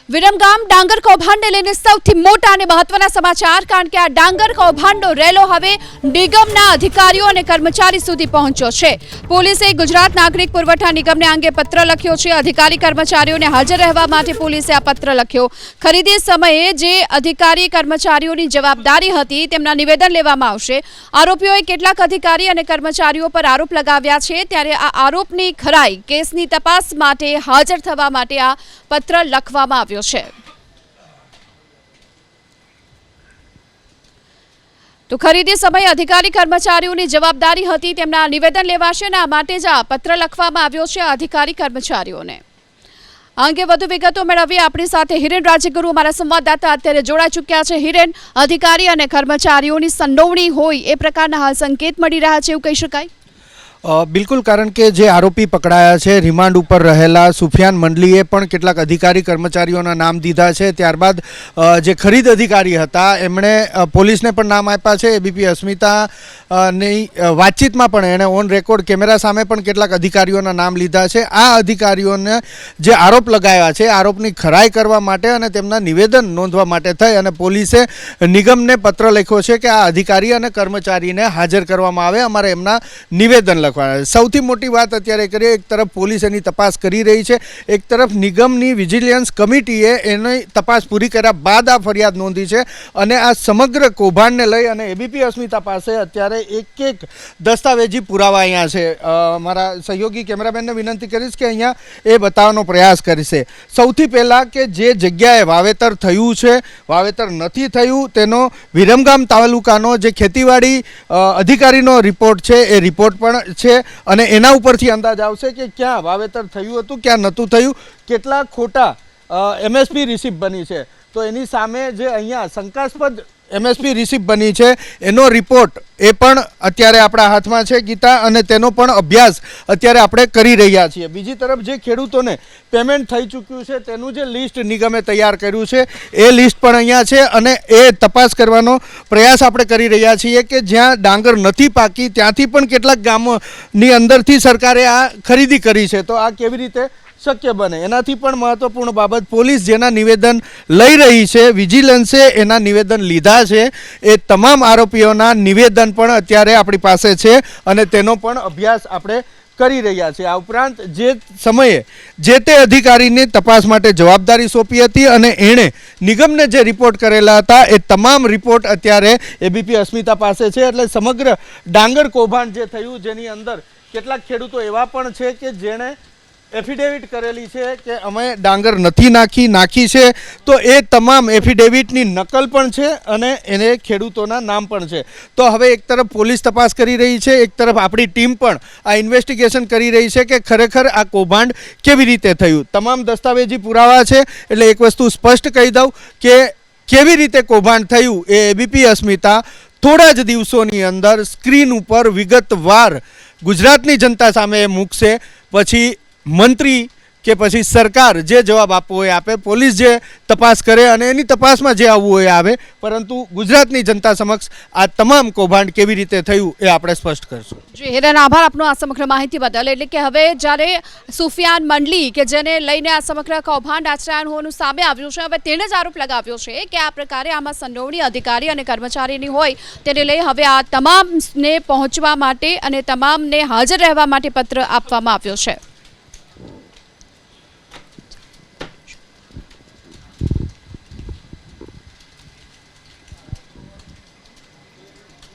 વિરમગામ ડાંગર કૌભાંડને લઈને સૌથી મોટા અને મહત્વના સમાચાર, કારણ કે આ ડાંગર કૌભાંડનો રેલો હવે નિગમના અધિકારીઓ અને કર્મચારી સુધી પહોંચ્યો છે। પોલીસે ગુજરાત નાગરિક પુરવઠા નિગમને આ અંગે પત્ર લખ્યો છે। અધિકારી કર્મચારીઓને હાજર રહેવા માટે પોલીસે આ પત્ર લખ્યો। ખરીદી સમયે જે અધિકારી કર્મચારીઓની જવાબદારી હતી તેમના નિવેદન લેવામાં આવશે। આરોપીઓએ કેટલાક અધિકારી અને કર્મચારીઓ પર આરોપ લગાવ્યા છે, ત્યારે આ આરોપની ખરાઈ કેસની તપાસ માટે હાજર થવા માટે આ પત્ર લખવામાં આવ્યો છે। તો ખરીદી સમયે અધિકારી કર્મચારીઓની જવાબદારી હતી તેમના નિવેદન લેવાશે અને આ માટે જ આ પત્ર લખવામાં આવ્યો છે અધિકારી કર્મચારીઓને। આ અંગે વધુ વિગતો મેળવીએ। આપણી સાથે હિરેન રાજ્યગુરુ અમારા સંવાદદાતા અત્યારે જોડાઈ ચૂક્યા છે। હિરેન, અધિકારી અને કર્મચારીઓની સંડોવણી હોય એ પ્રકારના હાલ સંકેત મળી રહ્યા છે, એવું કહી શકાય? બિલકુલ, કારણ કે જે આરોપી પકડાયા છે રિમાન્ડ ઉપર રહેલા સુફિયાન મંડલીએ પણ કેટલાક અધિકારી કર્મચારીઓના નામ દીધા છે। ત્યારબાદ જે ખરીદ અધિકારી હતા એમણે પોલીસને પણ નામ આપ્યા છે। એબીપી અસ્મિતાની વાતચીતમાં પણ એણે ઓન રેકોર્ડ કેમેરા સામે પણ કેટલાક અધિકારીઓના નામ લીધા છે। આ અધિકારીઓને જે આરોપ લગાવ્યા છે આરોપની ખરાઈ કરવા માટે અને તેમના નિવેદન નોંધવા માટે થઈ અને પોલીસે નિગમને પત્ર લખ્યો છે કે આ અધિકારી અને કર્મચારીને હાજર કરવામાં આવે, અમારે એમના નિવેદન લખવા। સૌથી મોટી વાત અત્યારે કરીએ, એક તરફ પોલીસ એની તપાસ કરી રહી છે, એક તરફ નિગમની વિજિલન્સ કમિટીએ એની તપાસ પૂરી કર્યા બાદ આ ફરિયાદ નોંધી છે અને આ સમગ્ર કૌભાંડને લઈ અને એબીપી અસ્મિતા પાસે અત્યારે એક દસ્તાવેજી પુરાવા અહીંયા છે। મારા સહયોગી કેમેરામેનને વિનંતી કરીશ કે અહીંયા એ બતાવવાનો પ્રયાસ કરશે। સૌથી પહેલાં કે જે જગ્યાએ વાવેતર થયું છે, વાવેતર નથી થયું, તેનો વિરમગામ તાલુકાનો જે ખેતીવાડી અધિકારીનો રિપોર્ટ છે એ રિપોર્ટ પણ છે અને એના ઉપરથી અંદાજ આવશે કે ક્યાં વાવેતર થયું હતું, ક્યાં નહોતું થયું, કેટલા ખોટા એમએસપી રિસિપ્ટ બની છે। તો એની સામે જે અહીંયા શંકાસ્પદ એમએસપી રિસિપ્ટ બની છે એનો રિપોર્ટ એ પણ અત્યારે આપણા હાથમાં છે ગીતા, અને તેનો પણ અભ્યાસ અત્યારે આપણે કરી રહ્યા છીએ। બીજી તરફ જે ખેડૂતોને પેમેન્ટ થઈ ચૂક્યું છે તેનું જે લિસ્ટ નિગમે તૈયાર કર્યું છે એ લિસ્ટ પણ અહીંયા છે અને એ તપાસ કરવાનો પ્રયાસ આપણે કરી રહ્યા છીએ કે જ્યાં ડાંગર નથી પાકી ત્યાંથી પણ કેટલાક ગામોની અંદરથી સરકારે આ ખરીદી કરી છે, તો આ કેવી રીતે શક્ય બને? એનાથી પણ મહત્વપૂર્ણ બાબત, પોલીસ જેના નિવેદન લઈ રહી છે, વિજિલન્સે એના નિવેદન લીધા છે, એ તમામ આરોપીઓના નિવેદન પણ અત્યારે આપણી પાસે છે અને તેનો પણ અભ્યાસ આપણે કરી રહ્યા છે। આ ઉપરાંત જે સમયે જે તે અધિકારીને તપાસ માટે જવાબદારી સોંપી હતી અને એણે નિગમને જે રિપોર્ટ કરેલા હતા એ તમામ રિપોર્ટ અત્યારે એબીપી અસ્મિતા પાસે છે। એટલે સમગ્ર ડાંગર કૌભાંડ જે થયું, જેની અંદર કેટલાક ખેડૂતો એવા પણ છે કે જેણે એફિડેવિટ કરેલી છે કે અમે ડાંગર નથી નાખી છે, તો એ તમામ એફિડેવિટની નકલ પણ છે અને એને ખેડૂતોના નામ પણ છે। તો હવે એક તરફ પોલીસ તપાસ કરી રહી છે, એક તરફ આપણી ટીમ પણ આ ઇન્વેસ્ટિગેશન કરી રહી છે કે ખરેખર આ કૌભાંડ કેવી રીતે થયું। તમામ દસ્તાવેજી પુરાવા છે, એટલે એક વસ્તુ સ્પષ્ટ કહી દઉં કે કેવી રીતે કૌભાંડ થયું એ એબીપી અસ્મિતા થોડા જ દિવસોની અંદર સ્ક્રીન ઉપર વિગતવાર ગુજરાતની જનતા સામે મૂકશે। પછી મંત્રી કે પછી સરકાર જે જવાબ આપવો હોય આપે, પોલીસ જે તપાસ કરે અને એની તપાસમાં જે આવવું હોય આવે, પરંતુ ગુજરાતની જનતા સમક્ષ આ તમામ કૌભાંડ કેવી રીતે થયું એ આપણે સ્પષ્ટ કરશું। જી હિરેન, આભાર આપનો આ સમગ્ર માહિતી બદલ। એટલે કે હવે જ્યારે સુફિયાન મંડલી કે જેને લઈને આ સમગ્ર કૌભાંડ આચરાયું હોવાનું સામે આવ્યું છે, હવે તેણે જ આરોપ લગાવ્યો છે કે આ પ્રકારે આમાં સંડોવણી અધિકારી અને કર્મચારીની હોય, તેને લઈ હવે આ તમામને પહોંચવા માટે અને તમામને હાજર રહેવા માટે પત્ર આપવામાં આવ્યો છે।